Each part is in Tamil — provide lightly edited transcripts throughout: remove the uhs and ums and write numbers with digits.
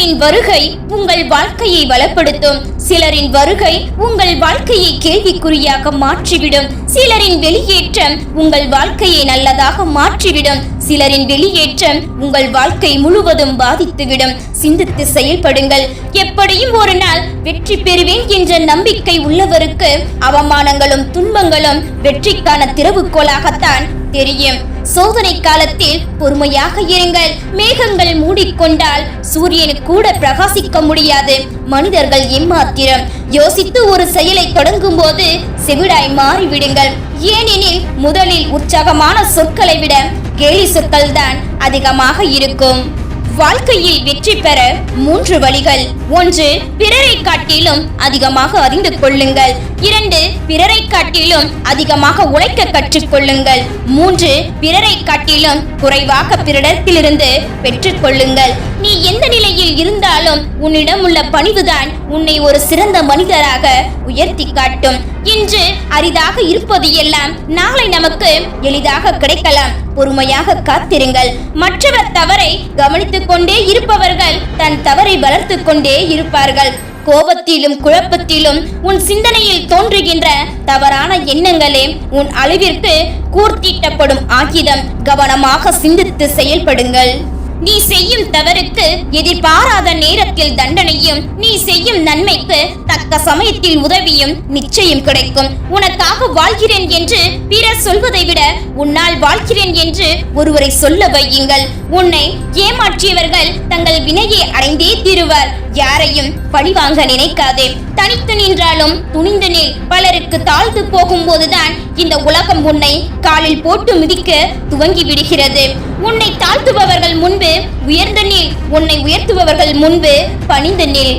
சிலரின் வருகை உங்கள் வாழ்க்கையை வளப்படுத்தும், சிலரின் வருகை உங்கள் வாழ்க்கையை கேள்விக்குறியாக மாற்றிவிடும். சிலரின் வெளியேற்றம் உங்கள் வாழ்க்கையை நல்லதாக மாற்றிவிடும். சிலரின் வெளியேற்றம் உங்கள் வாழ்க்கை முழுவதும் பாதித்துவிடும். சிந்தித்து செயல்படுங்கள். எப்படியும் ஒரு நாள் வெற்றி பெறுவேன் என்ற நம்பிக்கை உள்ளவருக்கு அவமானங்களும் துன்பங்களும் வெற்றிக்கான திறவுகோலாகத்தான் தெரியும். சோதனை காலத்தில் பொறுமையாக இருங்கள். மேகங்கள் மூடிக்கொண்டால் சூரியனு கூட பிரகாசிக்க முடியாது. மனிதர்கள் எம்மாத்திரம். யோசித்து ஒரு செயலை தொடங்கும் போது செவிடாய் மாறிவிடுங்கள். ஏனெனில் முதலில் உற்சாகமான சொற்களை விட கேலி சொற்கள் தான் அதிகமாக இருக்கும். வாழ்க்கையில் வெற்றி பெற 3 வழிகள். 1. பிறரை காட்டிலும் அதிகமாக அறிந்து கொள்ளுங்கள். 2. பிறரை காட்டிலும் அதிகமாக உழைக்க கற்றுக்கொள்ளுங்கள். 3. பிறரை காட்டிலும் குறைவாக பிறரிடத்திலிருந்து பெற்றுக் கொள்ளுங்கள். நீ எந்த நிலையில் இருந்தாலும் உன்னிடம் உள்ள பணிவுதான் உன்னை ஒரு சிறந்த மனிதராக உயர்த்தி காட்டும். இன்று அரிதாக இருப்பது எல்லாம் நாளை நமக்கு எளிதாக கிடைக்கலாம். பொறுமையாக காத்திருங்கள். மற்றவர் தவறை கவனித்துக் கொண்டே இருப்பவர்கள் தன் தவறை வளர்த்து கொண்டே இருப்பார்கள். கோபத்திலும் குழப்பத்திலும் உன் சிந்தனையில் தோன்றுகின்ற தவறான எண்ணங்களே உன் அழிவிற்கு கூர்த்தீட்டப்படும் ஆயுதம். கவனமாக சிந்தித்து செயல்படுங்கள். நீ செய்யும் தவறுக்கு எதிர்பாராத நேரத்தில் தண்டனையும், நீ செய்யும் நன்மைக்கு தக்க சமயத்தில் உதவியும் நிச்சயம் கிடைக்கும். உனக்காக வாழ்கிறேன் என்று பிறர் சொல்வதை விட உன்னால் வாழ்கிறேன் என்று ஒருவரை சொல்ல வையுங்கள். உன்னை ஏமாற்றியவர்கள் தங்கள் வினையை அடைந்தே தீருவார். யாரையும் பழிவாங்க நினைக்காதே. தனித்து நின்றாலும் துணிந்து நில். பலருக்கு தாழ்ந்து போகும்போதுதான் இந்த உலகம் உன்னை காலில் போட்டு மிதிக்க துவங்கி விடுகிறது. உன்னை தாழ்த்துபவர்கள் முன்பு உயர்ந்து நில். உன்னை உயர்த்துபவர்கள் முன்பு பணிந்து நில்.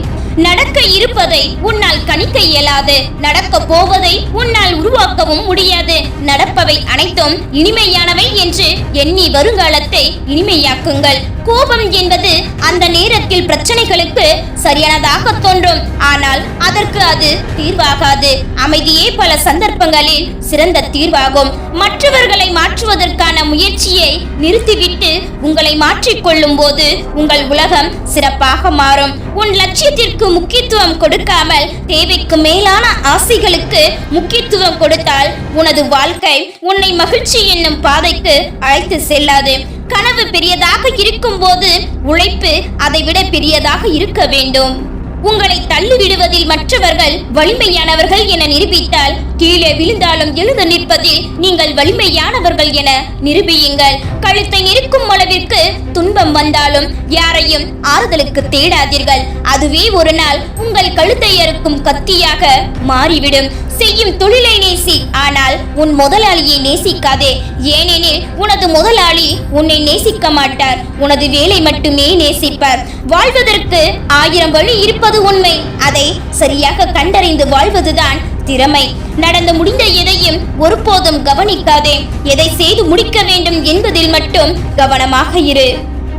நடக்க இருப்பதை உன்னால் கணிக்க இயலாது. நடக்க போவதை உன்னால் உருவாக்கவும் முடியாது. நடப்பவை அனைத்தும் இனிமையானவை என்று எண்ணி வருங்காலத்தை இனிமையாக்குங்கள். கோபம் என்பது அந்த நேரத்தில் பிரச்சனைகளுக்கு சரியானதாக தோன்றும். ஆனால் அதற்கு அது தீர்வாகாது. அமைதியே பல சந்தர்ப்பங்களில் சிறந்த தீர்வாகும். மற்றவர்களை மாற்றுவதற்கான முயற்சியை நிறுத்திவிட்டு உங்களை மாற்றிக்கொள்ளும் போது உங்கள் உலகம் சிறப்பாக மாறும். உன் லட்சியத்திற்கு முக்கியத்துவம் கொடுக்காமல் தேவைக்கு மேலான ஆசைகளுக்கு முக்கியத்துவம் கொடுத்தால் உனது வாழ்க்கை உன்னை மகிழ்ச்சி என்னும் பாதைக்கு அழைத்து செல்லாது. கனவு பெரியதாக இருக்கும் போது உழைப்பு அதைவிட பெரியதாக இருக்க வேண்டும். உங்களை தள்ளிவிடுவதில் மற்றவர்கள் வலிமையானவர்கள் என நிரூபித்தால் கீழே விழுந்தாலும் எழுந்து நிற்பதில் நீங்கள் வலிமையானவர்கள் என நிரூபியுங்கள். கழுத்தை நெருக்கும் அளவிற்கு துன்பம் வந்தாலும் யாரையும் ஆறுதலுக்கு தேடாதீர்கள். அதுவே ஒரு நாள் உங்கள் கழுத்தை அறுக்கும் கத்தியாக மாறிவிடும். செய்யும் தொழிலை நேசி, ஆனால் உன் முதலாளியை நேசிக்காதே. ஏனெனில் உனது முதலாளி உன்னை நேசிக்க மாட்டார். உனது வேலை மட்டுமே நேசிப்பார். வாழ்வதற்கு 1000 வழி இருப்பது உண்மை. அதை சரியாக கண்டறிந்து வாழ்வதுதான் திறமை. நடந்து முடிந்த எதையும் ஒருபோதும் கவனிக்காதே. எதை செய்து முடிக்க வேண்டும் என்பதில் மட்டும் கவனமாக இரு.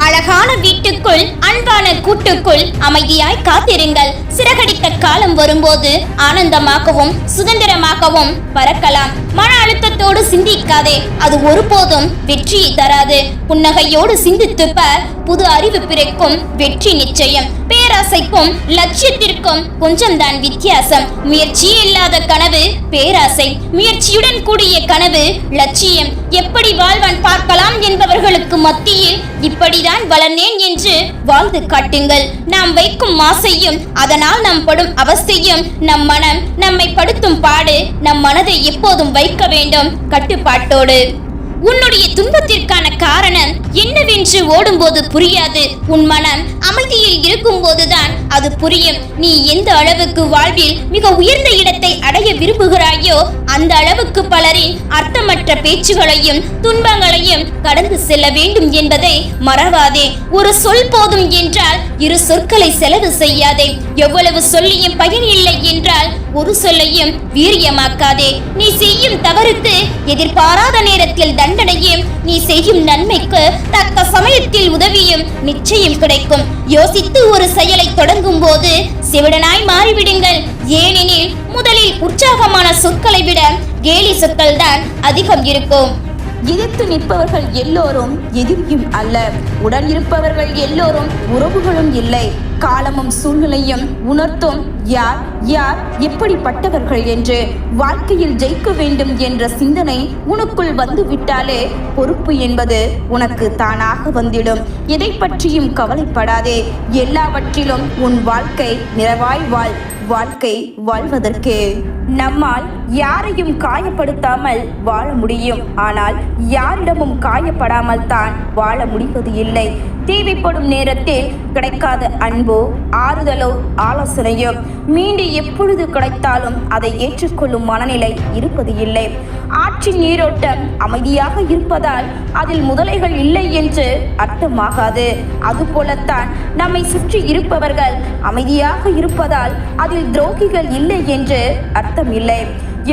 அழகான வீட்டுக்குள், அன்பான கூட்டுக்குள் அமைதியாய் காத்திருங்கள். சிறகடித்த காலம் வரும்போது ஆனந்தமாகவும் சுதந்திரமாகவும் பறக்கலாம். மன அழுத்தத்தோடு சிந்திக்காதே. அது ஒருபோதும் வெற்றியை தராது. புன்னகையோடு சிந்தித்து பார். புது அறிவு பிறக்கும். வெற்றி நிச்சயம். பேராசைக்கும் லட்சியத்திற்கும் கொஞ்சம் தான் வித்தியாசம். முயற்சி இல்லாத கனவு பேராசை. முயற்சியுடன் கூடிய கனவு லட்சியம். எப்படி வாழ்வான் பார்க்கலாம் என்பவர்களுக்கு மத்தியில் இப்படிதான் வளர்ந்தேன் என்று வாழ்ந்து காட்டுங்கள். நாம் வைக்கும் ஆசையும் அதனால் நாம் படும் அவஸ்தையும் நம் மனம் நம்மை படுத்தும் பாடு. நம் மனதை எப்போதும் வைக்க வேண்டும் கட்டுப்பாட்டோடு. உன்னுடைய துன்பத்திற்கான காரணம் என்னவென்று ஓடும்போது புரியாது. உன் மனம் அமைதியில் இருக்கும் போதுதான் அது புரியும். நீ எந்த அளவுக்கு வாழ்வில் மிக உயர்ந்த இடத்தை அடைய விரும்புகிறாயோ அந்த அளவுக்கு பலரின் அர்த்தமற்ற பேச்சுகளையும் துன்பங்களையும் கடந்து செல்ல வேண்டும் என்பதை மறவாதே. ஒரு சொல் போதும் என்றால் 2 சொற்களை செலவு செய்யாதே. எவ்வளவு சொல்லியும் பயன் இல்லை என்றால் ஒரு சொல்லையும் வீரியமாக்காதே. நீ செய்யும் தவறுக்கு எதிர்பாராத நேரத்தில் தண்டனையும், நீ செய்யும் நன்மைக்கு தக்க சமயத்தில் உதவியும் நிச்சயம் கிடைக்கும். யோசித்து ஒரு செயலை தொடங்கும் போது செவிடனாய் மாறிவிடுங்கள். ஏனெனில் முதலில் உற்சாகமான சொற்களை விட கேலி சொற்கள் தான் அதிகம் இருக்கும். எதிர்த்து நிற்பவர்கள் எல்லோரும் எதிரியும் அல்ல. உடன் இருப்பவர்கள் எல்லோரும் உறவுகளும் இல்லை. காலமும் சூழ்நிலையும் உணர்த்தும் யார் யார் எப்படிப்பட்டவர்கள் என்று. வாழ்க்கையில் ஜெயிக்க வேண்டும் என்ற சிந்தனை உனக்குள் வந்து விட்டாலே பொறுப்பு என்பது உனக்கு தானாக வந்துவிடும். எதை பற்றியும் கவலைப்படாதே. எல்லாவற்றிலும் உன் வாழ்க்கை நிறைவாய் வாழ். வாழ்க்கை வாழ்வதற்கு நம்மால் யாரையும் காயப்படுத்தாமல் வாழ முடியும். ஆனால் யாரிடமும் காயப்படாமல் தான் வாழ முடிவது இல்லை. தேவைப்படும் நேரத்தில் கிடைக்காத அன்போ ஆறுதலோ ஆலோசனையோ மீண்டு எப்பொழுது கிடைத்தாலும் அதை ஏற்றுக்கொள்ளும் மனநிலை இருப்பது இல்லை. ஆற்றின் நீரோட்டம் அமைதியாக இருப்பதால் அதில் முதலைகள் இல்லை என்று அர்த்தமாகாது. அதுபோலத்தான் நம்மை சுற்றி இருப்பவர்கள் அமைதியாக இருப்பதால் அதில் துரோகிகள் இல்லை என்று அர்த்தம் இல்லை.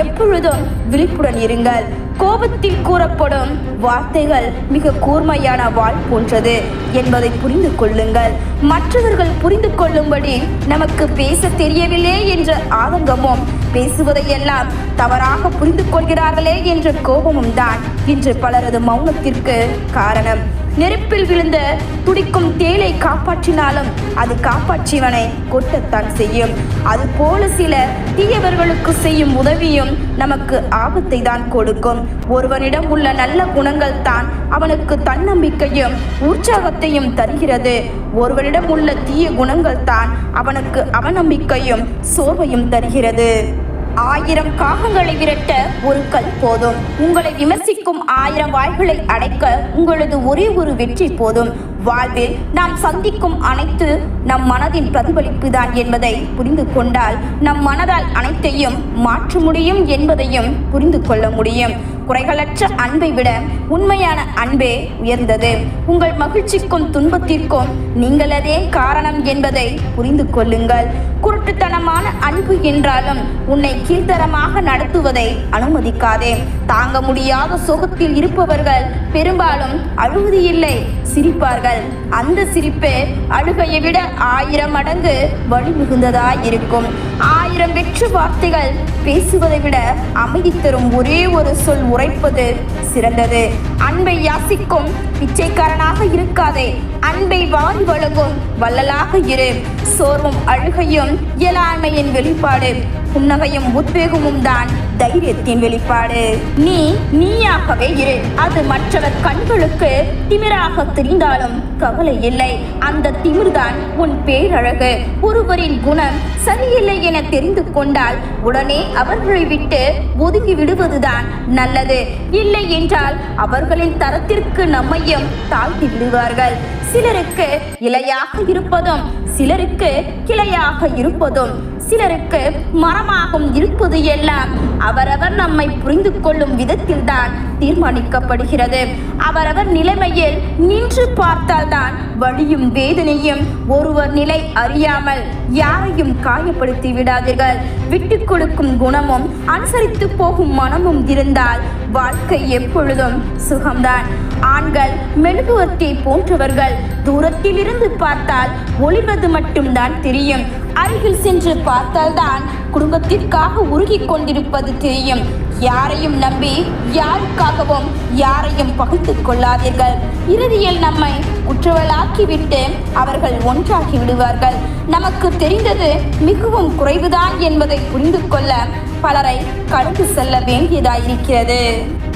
எப்பொழுதும் விழிப்புடன் இருங்கள். கோபத்தில் கூறப்படும் வார்த்தைகள் மிக கூர்மையான வாள் போன்றது என்பதை புரிந்து கொள்ளுங்கள். மற்றவர்கள் புரிந்து கொள்ளும்படி நமக்கு பேச தெரியவில்லை என்ற ஆதங்கமும், பேசுவதையெல்லாம் தவறாக புரிந்து கொள்கிறார்களே என்ற கோபமும் தான் இன்று பலரது மௌனத்திற்கு காரணம். நெருப்பில் விழுந்த துடிக்கும் தேலை காப்பாற்றினாலும் அது காப்பாற்றியவனை கொட்டத்தான் செய்யும். அதுபோல சில தீயவர்களுக்கு செய்யும் உதவியும் நமக்கு ஆபத்தை தான் கொடுக்கும். ஒருவனிடம் உள்ள நல்ல குணங்கள் தான் அவனுக்கு தன்னம்பிக்கையும் உற்சாகத்தையும் தருகிறது. ஒருவனிடம் உள்ள தீய குணங்கள் தான் அவனுக்கு அவநம்பிக்கையும் சோர்வையும் தருகிறது. 1000 காகங்களை விரட்ட ஒரு கல் போதும். உங்களை விமர்சிக்கும் 1000 வாய்களை அடைக்க உங்களது ஒரே ஒரு வெற்றி போதும். வாழ்வில் நாம் சந்திக்கும் அனைத்து நம் மனதின் பிரதிபலிப்பு தான் என்பதை புரிந்து கொண்டால் நம் மனதால் அனைத்தையும் மாற்ற முடியும் என்பதையும் புரிந்து கொள்ள முடியும். குறைகளற்ற அன்பை விட உண்மையான அன்பே உயர்ந்தது. உங்கள் மகிழ்ச்சிக்கும் துன்பத்திற்கும் நீங்களதே காரணம் என்பதை புரிந்து கொள்ளுங்கள். குருட்டுத்தனமான அன்பு என்றாலும் உன்னை கீழ்த்தரமாக நடத்துவதை அனுமதிக்காதே. தாங்க முடியாத சோகத்தில் இருப்பவர்கள் பெரும்பாலும் அழுவது இல்லை, சிரிப்பார்கள். அந்த சிரிப்பு அழுகையை விட 1000 மடங்கு வலி மிகுந்ததாயிருக்கும். 1000 வெற்று வார்த்தைகள் பேசுவதை விட அமைதி தரும் ஒரே ஒரு சொல் உரைப்பது சிறந்தது. அன்பை யாசிக்கும் பிச்சைக்காரனாக இருக்காதே. அன்பை வாரி வழங்கும் வள்ளலாக இரு. சோர்வும் அழுகையும் இயலாமையின் வெளிப்பாடு. புன்னகையும் உத்வேகமும் தான் தைரியத்தின் வெளிப்பாடு. நீ நீயாகவே இரு. அது மற்றவர் கண்களுக்கு திமிராக தெரிந்தாலும் கவலை இல்லை. அந்த திமிர்தான் உன் பேரழகு. ஒருவரின் குணம் சரியில்லை என தெரிந்து கொண்டால் உடனே அவர்களை விட்டு ஒதுங்கி விடுவதுதான் நல்லது. இல்லை என்றால் அவர்களின் தரத்திற்கு நம்மையும் தாழ்த்தி விடுவார்கள். சிலருக்கு இலையாக இருப்பதும் சிலருக்கு கிளையாக இருப்பதும் சிலருக்கு மரமாகவும் இருப்பது எல்லாம் அவரவர் நம்மை புரிந்து கொள்ளும் விதத்தில் தான் தீர்மானிக்கப்படுகிறது. அவரவர் நிலைமையில் நின்று பார்த்தால்தான் வலியும் வேதனையும். ஒருவர் நிலை அறியாமல் யாரையும் காயப்படுத்தி விடாதீர்கள். விட்டு கொடுக்கும் குணமும் அனுசரித்து போகும் மனமும் இருந்தால் வாழ்க்கை எப்பொழுதும் சுகம்தான். ஆண்கள் மெழுகுவர்த்தி போன்றவர்கள். தூரத்தில் இருந்து பார்த்தால் ஒளிர்வது மட்டும்தான் தெரியும். அருகில் சென்று பார்த்தால்தான் குடும்பத்திற்காக உருகி கொண்டிருப்பது தெரியும். யாரையும் நம்பி யாருக்காகவும் யாரையும் பகைத்துக் கொள்ளாதீர்கள். இறுதியில் நம்மை குற்றவாளியாக்கிவிட்டு அவர்கள் ஒன்றாகி விடுவார்கள். நமக்கு தெரிந்தது மிகவும் குறைவுதான் என்பதை புரிந்து கொள்ள பலரை கடந்து செல்ல வேண்டியதாயிருக்கிறது.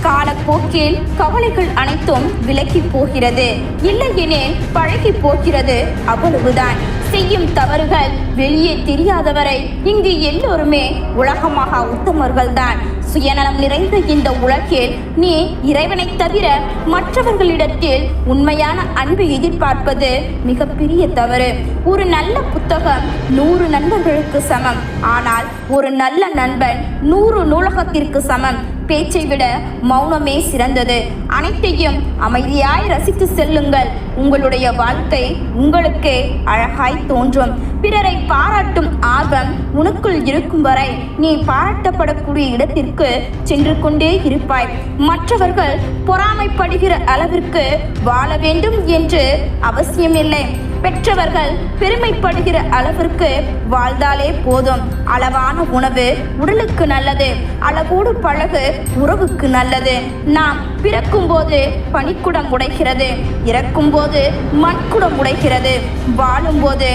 காலப்போக்கில் கவலைகள் அனைத்தும் விலகி போகிறது. இல்லையெனில் பழகி போகிறது. அவ்வளவுதான். செய்யும் தவறுகள் வெளியே தெரியாதவரை இங்கு எல்லோருமே உலகமாக உத்தமர்கள்தான். சுயநலம் நிறைந்த இந்த உலகில் நீ இறைவனை தவிர மற்றவர்களிடத்தில் உண்மையான அன்பை எதிர்பார்ப்பது மிகப்பெரிய தவறு. ஒரு நல்ல புத்தகம் 100 நண்பர்களுக்கு சமம். ஆனால் ஒரு நல்ல நண்பன் 100 நூலகத்திற்கு சமம். பேச்சை விட மௌனமே சிறந்தது. அனைத்தையும் அமைதியாய் ரசித்து செல்லுங்கள். உங்களுடைய வாழ்க்கை உங்களுக்கு அழகாய் தோன்றும். பிறரை பாராட்டும் ஆர்வம் உனக்குள் இருக்கும் வரை நீ பாராட்டப்படக்கூடிய இடத்திற்கு சென்று கொண்டே இருப்பாய். மற்றவர்கள் பொறாமைப்படுகிற அளவிற்கு வாழ வேண்டும் என்று அவசியமில்லை. பெற்றவர்கள் பெருமைப்படுகிற அளவிற்கு வாழ்ந்தாலே போதும். அளவான உணவு உடலுக்கு நல்லது. அளவோடு பழகு உறவுக்கு நல்லது. நாம் பிறக்கும் போது பனிக்குடம் உடைகிறது, இறக்கும் போது மண்குடம் உடைகிறது. வாழும் போது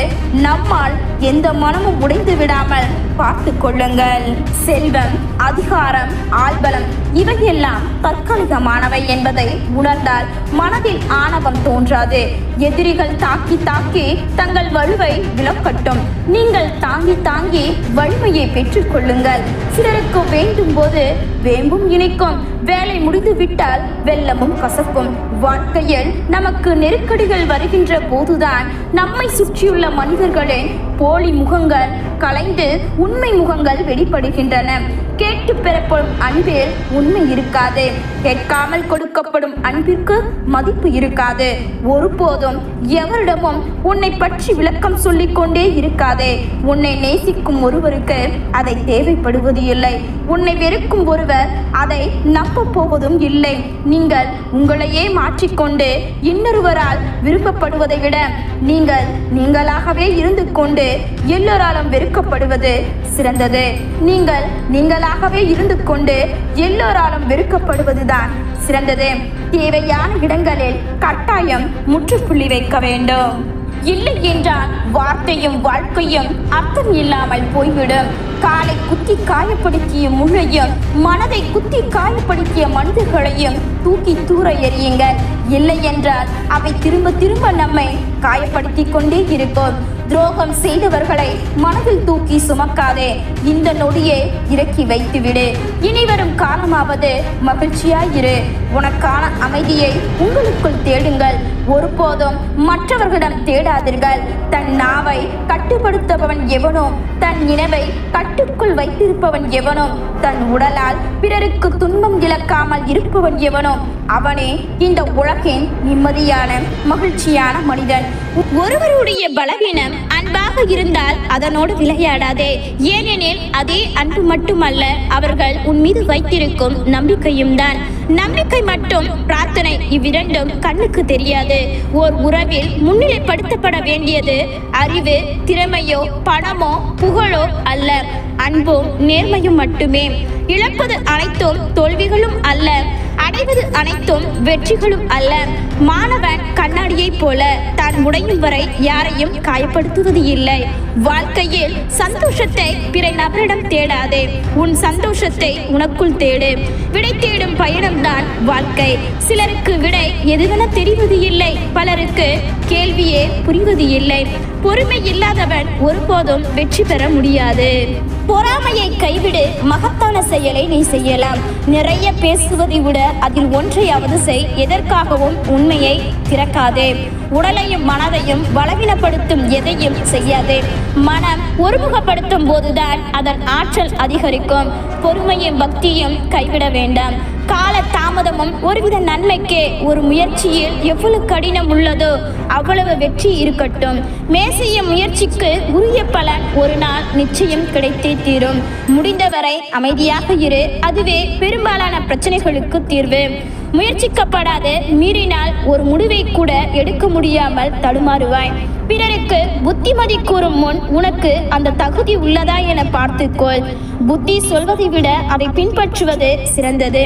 நம்மால் எந்த மனமும் உடைந்து விடாமல் பார்த்து கொள்ளுங்கள். செல்வம், அதிகாரம், ஆள்பலம் இவையெல்லாம் தற்காலிகமானவை என்பதை உணர்ந்தால் மனதில் ஆணவம் தோன்றாது. எதிரிகள் தாக்கி தாக்கி தங்கள் வலுவை விளக்கட்டும். நீங்கள் தாங்கி தாங்கி வலிமையை பெற்றுக் கொள்ளுங்கள். சிலருக்கு வேண்டும் போது வேம்பும் இனிக்கும், வேலை முடிந்து விட்டால் வெல்லமும் கசக்கும். வாழ்க்கையில் நமக்கு நெருக்கடிகள் வருகின்ற போதுதான் நம்மை சுற்றியுள்ள மனிதர்களின் போலி முகங்கள் கலைந்து உண்மை முகங்கள் வெளிப்படுகின்றன. கேட்டு பெறப்படும் அன்பில் உண்மை இருக்காது. கேட்காமல் கொடுக்கப்படும் அன்பிற்கு மதிப்பு இருக்காது. ஒருபோதும் எவரிடமும் உன்னை பற்றி விளக்கம் சொல்லிக் கொண்டே இருக்காதே. உன்னை நேசிக்கும் ஒருவருக்கு அதை தேவைப்படுவது இல்லை. உன்னை வெறுக்கும் ஒருவர் அதை நம்ப போவதும் இல்லை. நீங்கள் உங்களையே மாற்றிக்கொண்டு இன்னொருவரால் விரும்பப்படுவதை விட நீங்கள் நீங்களாகவே இருந்து கொண்டு எல்லோராலும் வெறுக்கப்படுவது சிறந்தது. நீங்கள் நீங்களாகவே இருந்து கொண்டு எல்லோராலும் வெறுக்கப்படுவதுதான் சிறந்தது. தேவையான இடங்களில் கட்டாயம் முற்றுப்புள்ளி வைக்க வேண்டும். இல்லை என்றால் வார்த்தையும் வாழ்க்கையும் அர்த்தம் இல்லாமல் போய்விடும். காலை குத்தி காயப்படுத்திய முள்ளையும் மனதை குத்தி காயப்படுத்திய மனிதர்களையும் தூக்கி தூர எறியுங்கள். இல்லை என்றால் அவை திரும்ப திரும்ப நம்மை காயப்படுத்தி கொண்டே இருக்கும். துரோகம் செய்தவர்களை மனதில் தூக்கி சுமக்காதே. இந்த நொடியை இறக்கி வைத்துவிடு. இனி வரும் காலமாவது மகிழ்ச்சியாயிரு. உனக்கான அமைதியை உங்களுக்குள் தேடுங்கள். ஒருபோதும் மற்றவர்களிடம் தேடாதீர்கள். தன் நாவை கட்டுப்படுத்துபவன் எவனோ, தன் நினைவை கட்டுக்குள் வைத்திருப்பவன் எவனோ, தன் உடலால் பிறருக்கு துன்பம் இழக்காமல் இருப்பவன் எவனோ அவனே இந்த உலகின் நிம்மதியான மகிழ்ச்சியான மனிதன். ஒருவருடைய பலவீனம் அன்பாக இருந்தால் அதனோடு விளையாடாதே. ஏனெனில் அதே அன்பு மட்டுமல்ல, அவர்கள் உன் மீது வைத்திருக்கும் நம்பிக்கையும் தான். நம்பிக்கை மற்றும் பிரார்த்தனை இவ்விரண்டும் கண்ணுக்கு தெரியாது. ஓர் உறவில் முன்னிலைப்படுத்தப்பட வேண்டியது அறிவு, திறமையோ, பணமோ, புகழோ அல்ல, அன்பும் நேர்மையும் மட்டுமே. இழப்பது அனைத்தும் தோல்விகளும் அல்ல, அடைவது அனைத்தும் வெற்றிகளும் அல்ல. மாணவன் கண்ணாடியை போல தான் உடையும் வரை யாரையும் காயப்படுத்துவது இல்லை. வாழ்க்கையில் சந்தோஷத்தை பிற நபரிடம் தேடாதே. உன் சந்தோஷத்தை உனக்குள் தேடு. விடை தேடும் பயணம்தான் வாழ்க்கை. சிலருக்கு விடை எதுவென தெரிவது இல்லை, பலருக்கு கேள்வியே புரிவது இல்லை. பொறுமை இல்லாதவன் ஒருபோதும் வெற்றி பெற முடியாது. பொறாமையை கைவிடு. மகத்தான செயலை நீ செய்யலாம். நிறைய பேசுவதை விட அதில் ஒன்றையாவது செய். எதற்காகவும் உண்மையை திறக்காதே. உடலையும் மனதையும் பலவீனப்படுத்தும் எதையும் செய்யாதே. மனம் ஒருமுகப்படுத்தும் போதுதான் அதன் ஆற்றல் அதிகரிக்கும். பொறுமையும் பக்தியும் கைவிட வேண்டாம். கால தாமதமும் ஒருவித நன்மைக்கே. ஒரு முயற்சியில் எவ்வளவு கடினம் உள்ளதோ அவ்வளவு வெற்றி இருக்கட்டும். மேசிய முயற்சிக்கு உரிய பலன் ஒரு நாள் நிச்சயம் கிடைத்தே தீரும். முடிந்தவரை அமைதியாக இரு. அதுவே பெரும்பாலான பிரச்சனைகளுக்கு தீர்வு. முயற்சிக்கப்படாத மீறினால் ஒரு முடிவை கூட எடுக்க முடியாமல் தடுமாறுவாய். பிறருக்கு புத்திமதி கூறும் முன் உனக்கு அந்த தகுதி உள்ளதா என பார்த்துக்கொள். புத்தி சொல்வதை விட அதை பின்பற்றுவது சிறந்தது.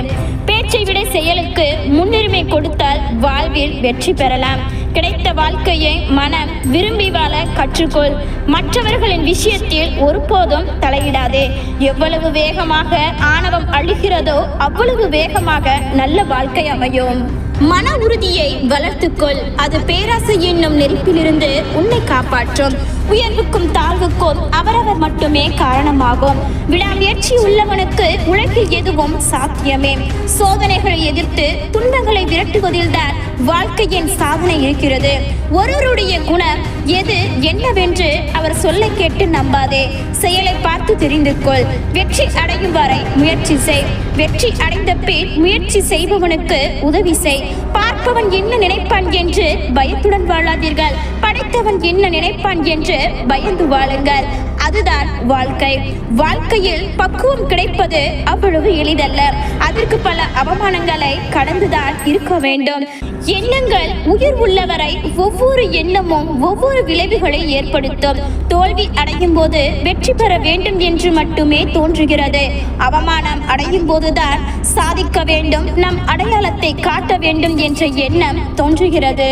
பேச்சை விட செயலுக்கு முன்னுரிமை கொடுத்தால் வாழ்வில் வெற்றி பெறலாம். கிடைத்த வாழ்க்கையை மனம் விரும்பி வாழ கற்றுக்கொள். மற்றவர்களின் விஷயத்தில் ஒருபோதும் தலையிடாதே. எவ்வளவு வேகமாக ஆணவம் அழிகிறதோ அவ்வளவு வேகமாக நல்ல வாழ்க்கை அமையும். மன உறுதியை வளர்த்துக்கொள். அது பேராசை என்னும் நெருப்பிலிருந்து உன்னை காப்பாற்றும். உயர்வுக்கும் தாழ்வுக்கும் அவரவர் மட்டுமே காரணமாகும். விடாமுயற்சி உள்ளவனுக்கு உலகில் எதுவும் சாத்தியமே. சோதனைகளை எதிர்த்து துன்பங்களை விரட்டுவதில்தான் வாழ்க்கையின் சாதனை இருக்கிறது. ஒருவருடைய குணம் எது என்னவென்று அவர் சொல்ல கேட்டு நம்பாதே. செயலை பார்த்து தெரிந்து கொள். வெற்றி அடையும் வரை முயற்சி செய். வெற்றி அடைந்த பின் முயற்சி செய்பவனுக்கு உதவி செய். பார்ப்பவன் என்ன நினைப்பான் என்று பயத்துடன் வாழாதீர்கள். படைத்தவன் என்ன நினைப்பான் என்று பயந்து வாழுங்கள். அதுதான் வாழ்க்கை. வாழ்க்கையில் பக்குவம் கிடைப்பது அவ்வளவு எளிதல்ல. அதற்கு பல அவமானங்களை கடந்துதான் இருக்க வேண்டும். எண்ணங்கள் உயிர் உள்ளவரை ஒவ்வொரு எண்ணமும் ஒவ்வொரு விளைவுகளை ஏற்படுத்தும். தோல்வி அடையும் போது வெற்றி பெற வேண்டும் என்று மட்டுமே தோன்றுகிறது. அவமானம் அடையும் போதுதான் சாதிக்க வேண்டும், நம் அடையாளத்தை காட்ட வேண்டும் என்ற எண்ணம் தோன்றுகிறது.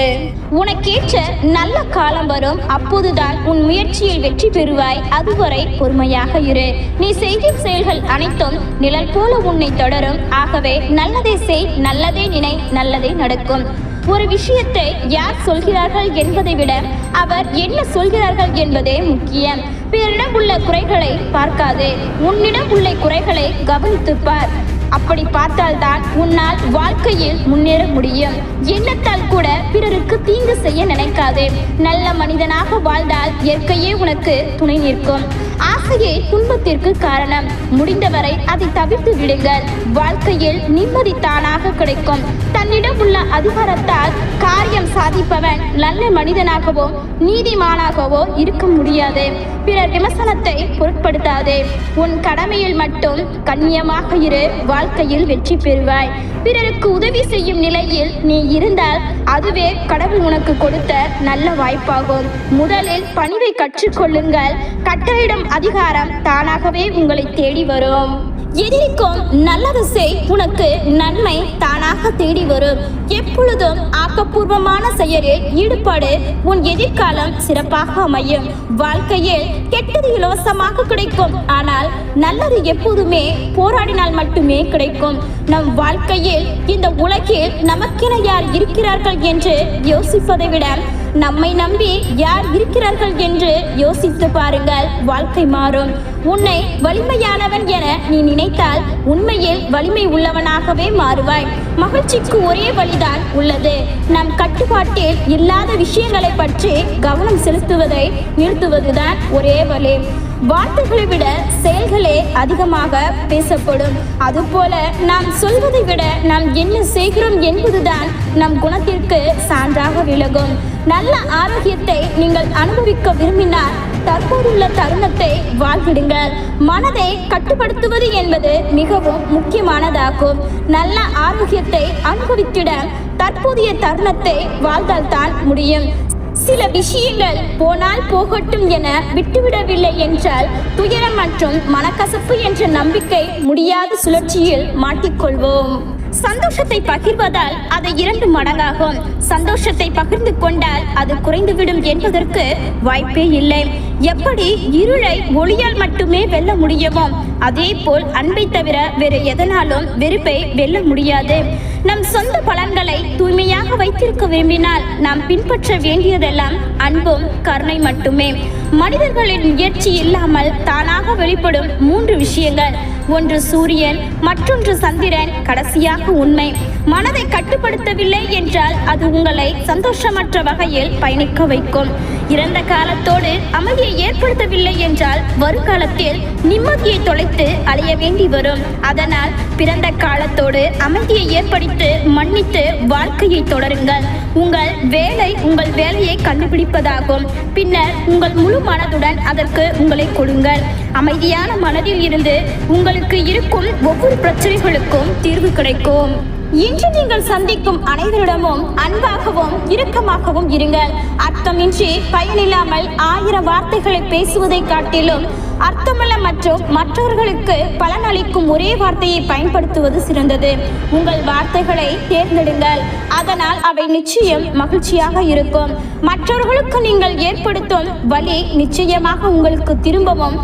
உனக்கேற்ற நல்ல காலம் வரும், அப்போதுதான் உன் முயற்சியில் வெற்றி பெறுவாய். அதுவரை பொறுமையாக இரு. நீ செய்யும் செயல்கள் அனைத்தும் நிழல் போல உன்னை தொடரும். ஆகவே நல்லதை செய், நல்லதே நினை, நல்லதே நடக்கும். ஒரு விஷயத்தை யார் சொல்கிறார்கள் என்பதை விட அவர் என்ன சொல்கிறார்கள் என்பதே முக்கியம். பிறரிடம் உள்ள குறைகளை பார்க்காதே, உன்னிடம் உள்ள குறைகளை கவனித்துப் பார். அப்படி பார்த்தால்தான் உன்னால் வாழ்க்கையில் முன்னேற முடியும். எண்ணத்தால் கூட பிறருக்கு தீங்கு செய்ய நினைக்காதே. நல்ல மனிதனாக வாழ்ந்தால் இயற்கையே உனக்கு துணை நிற்கும். ஆசையே துன்பத்திற்கு காரணம். முடிந்தவரை அதை தவிர்த்து விடுங்கள். வாழ்க்கையில் நிம்மதி தானாக கிடைக்கும். தன்னிடம் உள்ள அதிகாரத்தால் காரியம் சாதிப்பவன் நல்ல மனிதனாகவோ நீதிமானாகவோ இருக்க முடியாது. பிறர் விமர்சனத்தை பொருட்படுத்தாதே. உன் கடமையில் மட்டும் கண்ணியமாக இரு. வாழ்க்கையில் வெற்றி பெறுவாய். பிறருக்கு உதவி செய்யும் நிலையில் நீ இருந்தால் அதுவே கடவுள் உனக்கு கொடுத்த நல்ல வாய்ப்பாகும். முதலில் பணிவை கற்றுக்கொள்ளுங்கள். கட்டளையிடும் அதிகாரம் தானாகவே உங்களை தேடி வரும். எதிரிக்கும் நல்லது செய், உனக்கு நன்மை தானாக தேடி வரும். எப்பொழுதும் ஆக்கப்பூர்வமான செயலில் ஈடுபாடு உன் எதிர்காலம் சிறப்பாக அமையும். வாழ்க்கையில் கெட்டது இலவசமாக கிடைக்கும், ஆனால் நல்லது எப்போதுமே போராடினால் மட்டுமே கிடைக்கும். நம் வாழ்க்கையில் இந்த உலகில் நமக்கென யார் இருக்கிறார்கள் என்று யோசிப்பதை விட நம்மை நம்பி யார் இருக்கிறார்கள் என்று யோசித்து பாருங்கள். வாழ்க்கை மாறும். உன்னை வலிமையானவன் என நீ நினைத்தால் உண்மையில் வலிமை உள்ளவனாகவே மாறுவாய். மகிழ்ச்சிக்கு ஒரே வழிதான் உள்ளது. நம் கட்டுப்பாட்டில் இல்லாத விஷயங்களை பற்றி கவனம் செலுத்துவதை நிறுத்துவதுதான் ஒரே வழி. வார்த்தைகளை விட செயல்களே அதிகமாக பேசப்படும். அதுபோல நாம் சொல்வதை விட நாம் என்ன செய்கிறோம் என்பதுதான் நம் குணத்திற்கு சான்றாக விலகும். நல்ல ஆரோக்கியத்தை நீங்கள் அனுபவிக்க விரும்பினால் தற்போதுள்ள தருணத்தை வாழ்விடுங்கள். மனதை கட்டுப்படுத்துவது என்பது மிகவும் முக்கியமானதாகும். நல்ல ஆரோக்கியத்தை அனுபவித்திட தற்போதைய தருணத்தை வாழ்ந்தால்தான் முடியும். சில விஷயங்கள் போனால் போகட்டும் என விட்டுவிடவில்லை என்றால் துயரம் மற்றும் மனக்கசப்பு என்ற நம்பிக்கை முடியாத சுழற்சியில் மாட்டிக்கொள்வோம். சந்தோஷத்தை பகிர்வதால் அது 2 மடங்காகும். சந்தோஷத்தை பகிர்ந்து கொண்டால் அது குறைந்துவிடும் என்பதற்கு வாய்ப்பே இல்லை. எப்படி இருளை ஒளியால் மட்டுமே வெல்ல முடியுமோ அதே போல் அன்பை தவிர வேறு எதனாலும் வெறுப்பை வெல்ல முடியாது. நம் சொந்த பலன்களை தூய்மையாக வைத்திருக்க விரும்பினால் நாம் பின்பற்ற வேண்டியதெல்லாம் அன்பும் கருணை மட்டுமே. மனிதர்களின் முயற்சி இல்லாமல் தானாக வெளிப்படும் 3 விஷயங்கள். ஒன்று சூரியன், மற்றொன்று சந்திரன், கடைசியாக உண்மை. மனதை கட்டுப்படுத்தவில்லை என்றால் அது உங்களை சந்தோஷமற்ற வகையில் பயணிக்க வைக்கும். இறந்த காலத்தோடு அமைதியை ஏற்படுத்தவில்லை என்றால் வருங்காலத்தில் நிம்மதியை தொலைத்து அலைய வேண்டி வரும். அதனால் பிறந்த காலத்தோடு அமைதியை ஏற்படுத்தி மன்னித்து வாழ்க்கையை தொடருங்கள். உங்கள் வேலை உங்கள் வேலையை கண்டுபிடிப்பதாகும். பின்னர் உங்கள் முழு மனதுடன் அதற்கு உங்களை கொடுங்கள். அமைதியான மனதில் இருந்து உங்களுக்கு இருக்கும் ஒவ்வொரு பிரச்சனைகளுக்கும் தீர்வு கிடைக்கும். இன்று நீங்கள் சந்திக்கும் அனைவரிடமும் அன்பாகவும் இரக்கமாகவும் இருங்கள். அர்த்தமின்றி பயனில்லாமல் 1000 வார்த்தைகளை பேசுவதை காட்டிலும் அர்த்தமல்ல மற்றும் மற்றவர்களுக்கு பலனளிக்கும் ஒரே வார்த்தையை பயன்படுத்துவது சிறந்தது. உங்கள் வார்த்தைகளை தேர்ந்தெடுங்கள். அதனால் அவை நிச்சயம் மகிழ்ச்சியாக இருக்கும். மற்றவர்களுக்கு நீங்கள் ஏற்படுத்தும் வலி நிச்சயமாக உங்களுக்கு திரும்பவும்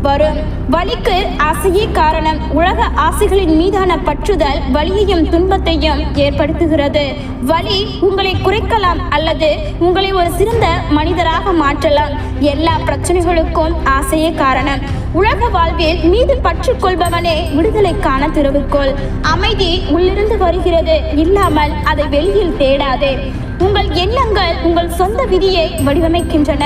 வரும். வலிக்கு ஆசையே காரணம். உலக ஆசைகளின் மீதான பற்றுதல் வலியையும் துன்பத்தையும் ஏற்படுத்துகிறது. வலி உங்களை குறைக்கலாம் அல்லது உங்களை ஒரு சிறந்த மனிதராக மாற்றலாம். எல்லா பிரச்சனைகளுக்கும் ஆசையே காரணம். உலக வாழ்வில் மீது பற்று கொள்பவனே விடுதலைக்கான திறவுகோல். அமைதி உள்ளிருந்து வருகிறது, இல்லாமல் அதை வெளியில் தேடாதே. உங்கள் எண்ணங்கள் உங்கள் சொந்த விதியை வடிவமைக்கின்றன.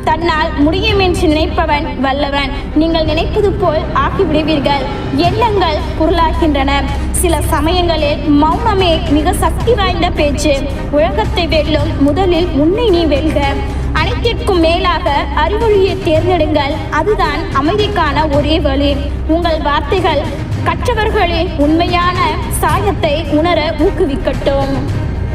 தன்னால் முடியும் என்று நினைப்பவன் வல்லவன். நீங்கள் நினைப்பது போல் ஆகிவிடுவீர்கள். எண்ணங்கள் பொருளாகின்றன. சில சமயங்களில் மௌனமே மிக சக்தி வாய்ந்த பேச்சு. உலகத்தை வெல்லும் முதலில் உன்னை நீ வெல்க. அனைத்திற்கும் மேலாக அறிவொளியை தேர்ந்தெடுங்கள். அதுதான் அமைதிக்கான ஒரே வழி. உங்கள் வார்த்தைகள் கற்றவர்களின் உண்மையான சாயத்தை உணர ஊக்குவிக்கட்டும்.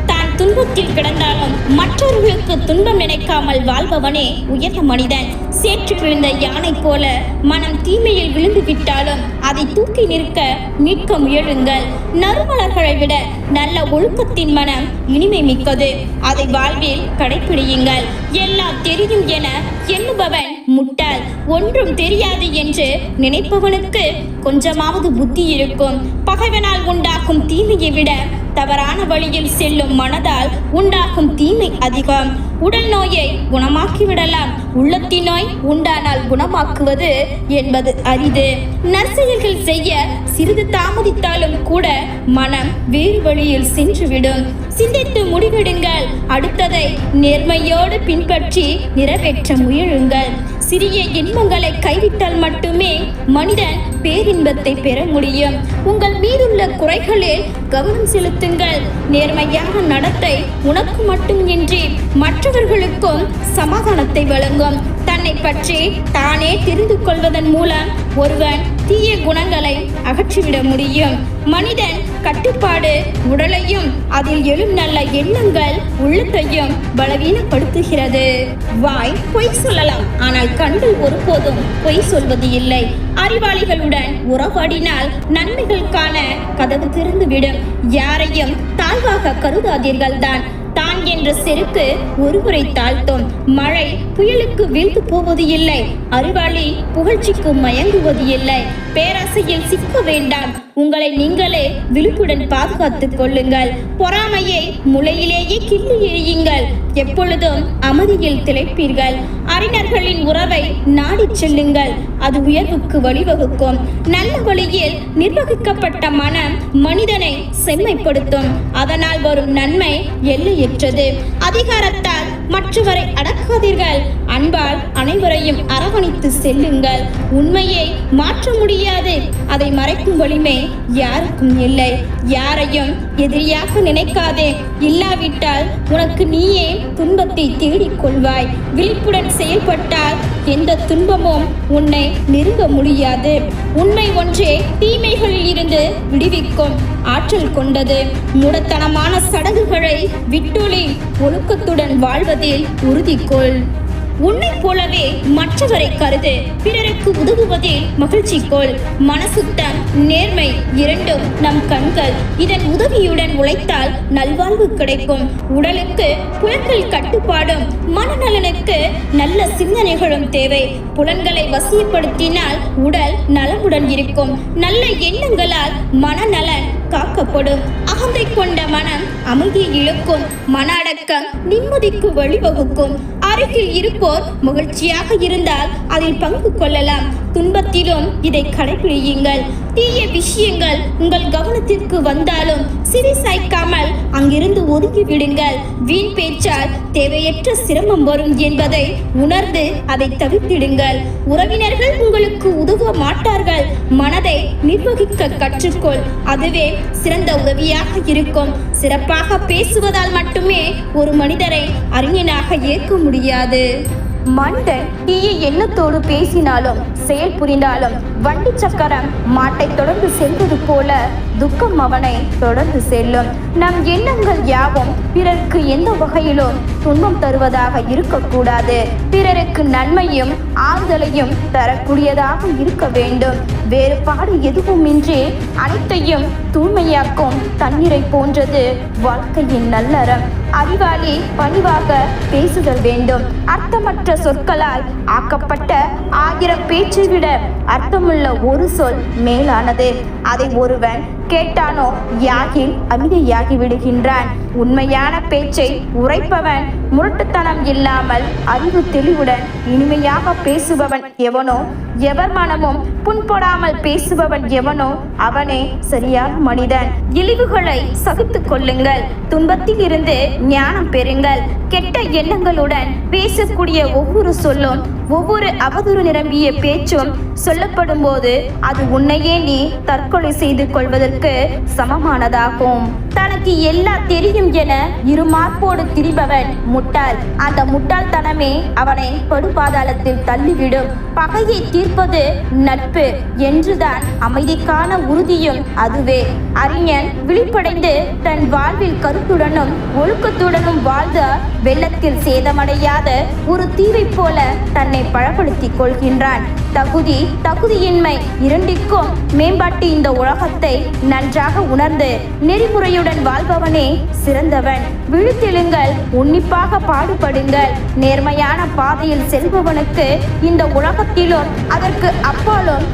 தான் துன்பத்தில் கிடந்தாலும் மற்றவர்களுக்கு துன்பம் நினைக்காமல் வாழ்பவனே உயர்ந்த மனிதன். சேற்று விழுந்த யானை போல மனம் தீமையில் விழுந்து விட்டாலும் அதை தூக்கி நிற்க மீட்க முயலுங்கள். நறுமலர்களை விட நல்ல ஒழுக்கத்தின் மனம் இனிமை மிக்கது. அதை வாழ்வில் கடைபிடியுங்கள். எல்லாம் தெரியும் என எண்ணுபவன் முட்டாள். ஒன்றும் தெரியாது என்று நினைப்பவனுக்கு கொஞ்சமாவது புத்தி இருக்கும். பகைவனால் உண்டாகும் தீமையை விட தவறான வழியில் செல்லும் மனதால் உண்டாகும் தீமை அதிகம். உடல் நோயை குணமாக்கிவிடலாம், உள்ளத்தின் நோய் உண்டானால் குணமாக்குவது என்பது அரிது. நற்செயல்கள் செய்ய சிறிது தாமதித்தாலும் கூட மனம் வேறு வழியில் சென்றுவிடும். சிந்தித்து முடிவெடுங்கள். அடுத்ததை நேர்மையோடு பின்பற்றி நிறைவேற்ற முயலுங்கள். சிறிய இன்பங்களை கைவிட்டால் மட்டுமே மனிதன் பேரின்பத்தை பெற முடியும். உங்கள் மீதுள்ள குறைகளில் கவனம் செலுத்துங்கள். நேர்மையான நடத்தை உனக்கு மட்டும் இன்றி மற்றவர்களுக்கும் சமாதானத்தை வழங்கும். தன்னை பற்றி தானே தெரிந்து கொள்வதன் மூலம் ஒருவன் தீய குணங்களை அகற்றிவிட முடியும். மனிதன் கட்டுப்பாடு உடலையும் அதில் எழும் நல்ல எண்ணங்கள் உள்ளத்தையும் பலவீனப்படுத்துகிறது. வாய் பொய் சொல்லலாம், ஆனால் கண்கள் ஒருபோதும் பொய் சொல்வது இல்லை. அறிவாளிகளுடன் உறவாடினால் நன்மைகள் காண கதவு திறந்துவிடும். யாரையும் தாழ்வாக கருதாதீர்கள். தான் என்ற செருக்கு ஒருவரை தாழ்த்தும். மழை புயலுக்கு வீழ்ந்து போவது இல்லை. அறிவாளி புகழ்ச்சிக்கு மயங்குவது இல்லை. பேராசையில் சிக்க வேண்டாம். உங்களை நீங்களே விழிப்புடன் பாதுகாத்துக் கொள்ளுங்கள். பொறாமையை முளையிலேயே கிள்ளி எறியுங்கள். எப்பொழுதும் அமைதியில் திளைப்பீர்கள். அறிஞர்களின் உறவை நாடிச் செல்லுங்கள். அது உயர்வுக்கு வழிவகுக்கும். நல்ல வழியில் நிர்வகிக்கப்பட்ட மனம் மனிதனை செம்மைப்படுத்தும். அதனால் வரும் நன்மை எல்லையற்றது. அதிகாரத்தால் மற்றவரை அடக்காதீர்கள். அன்பால் அனைவரையும் அரவணைத்து செல்லுங்கள். உண்மையை மாற்ற முடியாது. அதை மறைக்கும் வலிமை யாருக்கும் இல்லை. யாரையும் எதிரியாக நினைக்காதே. இல்லாவிட்டால் உனக்கு நீயே துன்பத்தை தேடிக் கொள்வாய். விழிப்புடன் செயல்பட்டால் எந்த துன்பமும் உன்னை நெருங்க முடியாது. உண்மை ஒன்றே தீமைகளில் இருந்து விடுவிக்கும் ஆற்றல் கொண்டது. மூடத்தனமான சடங்குகளை விட்டொழி. ஒழுக்கத்துடன் வாழ்வதில் உறுதி கொள். உன்னை போலவே மற்றவரை கருது. பிறருக்கு உதவுவதில் மகிழ்ச்சி கொள். மனசுத்தம், நேர்மை இரண்டும் நம் கண்கள். இதன் உதவியுடன் உழைத்தால் நல்வாழ்வு கிடைக்கும். உடலுக்கு புலன்கள் கட்டுப்பாடும் மனநலனுக்கு நல்ல சிந்தனைகளும் தேவை. புலன்களை வசியப்படுத்தினால் உடல் நலமுடன் இருக்கும். நல்ல எண்ணங்களால் மனநலன் காக்கப்படும். அகந்தை கொண்ட மனம் அமைதியை இழக்கும். மன அடக்கம் நிம்மதிக்கு வழிவகுக்கும். அருகில் இருப்போர் மகிழ்ச்சியாக இருந்தால் அதில் பங்கு கொள்ளலாம். துன்பத்திலும் இதை கடைபிடியுங்கள். தீய விஷயங்கள் உங்கள் கவனத்திற்கு வந்தாலும் சிறை சாய்க்காமல் அங்கிருந்து ஒதுக்கி விடுங்கள். வீண் பேச்சால் தேவையற்ற சிரமம் வரும் என்பதை உணர்ந்து அதை தவிர்த்திடுங்கள். உறவினர்கள் உங்களுக்கு உதவ மாட்டார்கள். மனதை நிர்வகிக்க கற்றுக்கொள். அதுவே சிறந்த உதவியாக இருக்கும். சிறப்பாக பேசுவதால் மட்டுமே ஒரு மனிதரை அறிஞனாக ஏற்க முடியாது. மனிதன் தீய எண்ணத்தோடு பேசினாலும் செயல் புரிந்தாலும் வண்டி சக்கரம் மாட்டை தொடர்ந்து செல்வது போல துக்கம் அவனை தொடர்ந்து செல்லும். நம் எண்ணங்கள் யாவும் பிறருக்கு எந்த வகையிலும் துன்பம் தருவதாக இருக்கக்கூடாது. பிறருக்கு நன்மையும் ஆறுதலையும் தரக்கூடியதாக இருக்க வேண்டும். வேறுபாடு எதுவுமின்றி அனைத்தையும் தூய்மையாக்கும் தண்ணீரை போன்றது வாழ்க்கையின் நல்லறம். அறிவாளி பணிவாக பேசுதல் வேண்டும். அர்த்தமற்ற சொற்களால் ஆக்கப்பட்ட 1000 பேச்சை விட அர்த்தமுள்ள ஒரு சொல் மேலானது. அதை ஒருவன் கேட்டானோ யாகில் அமைதியாகி விடுகின்றான். உண்மையான பேச்சை உரைப்பவன் முரட்டுத்தனம் இல்லாமல் அறிவு தெளிவுடன் இனிமையாக பேசுபவன் எவனோ, எவர் மனமும் புண்படாமல் பேசுபவன் எவனோ அவனே சரியான மனிதன். இழிவுகளை சகித்துக் கொள்ளுங்கள். துன்பத்தில் இருந்து ஞானம் பெறுங்கள். கெட்ட எண்ணங்களுடன் பேசக்கூடிய ஒவ்வொரு சொல்லும் ஒவ்வொரு அவதூறு நிரம்பிய பேச்சும் சொல்லப்படும் போது அது உன்னையே நீ தற்கொலை செய்து கொள்வதற்கு சமமானதாகும். தனக்கு எல்லாம் தெரியும் என இருமார்போடு திரிபவன் முட்டாள். அந்த முட்டாள்தனமே அவனை படுபாதாளத்தில் தள்ளிவிடும். பகையை தீர்ப்பது நட்பு என்றுதான் அமைதிக்கான உறுதியும் அதுவே. அறிஞன் விழிப்படைந்து தன் வாழ்வில் கருத்துடனும் ஒழுக்கத்துடனும் வாழ்ந்த வெள்ளத்தில் சேதமடையாத ஒரு தீவை போல தன்னை பழப்படுத்திக் கொள்கின்றான். தகுதியின்மை இரண்டிற்கும் மேம்பாட்டு இந்த உலகத்தை நன்றாக உணர்ந்து நெறிமுறையுடன் வாழ்பவனே சிறந்தவன். விழித்தெழுங்கள், உன்னிப்பாக பாடுபடுங்கள். நேர்மையான பாதையில் செல்பவனுக்கு இந்த உலகத்திலும் அதற்கு அப்பாலும்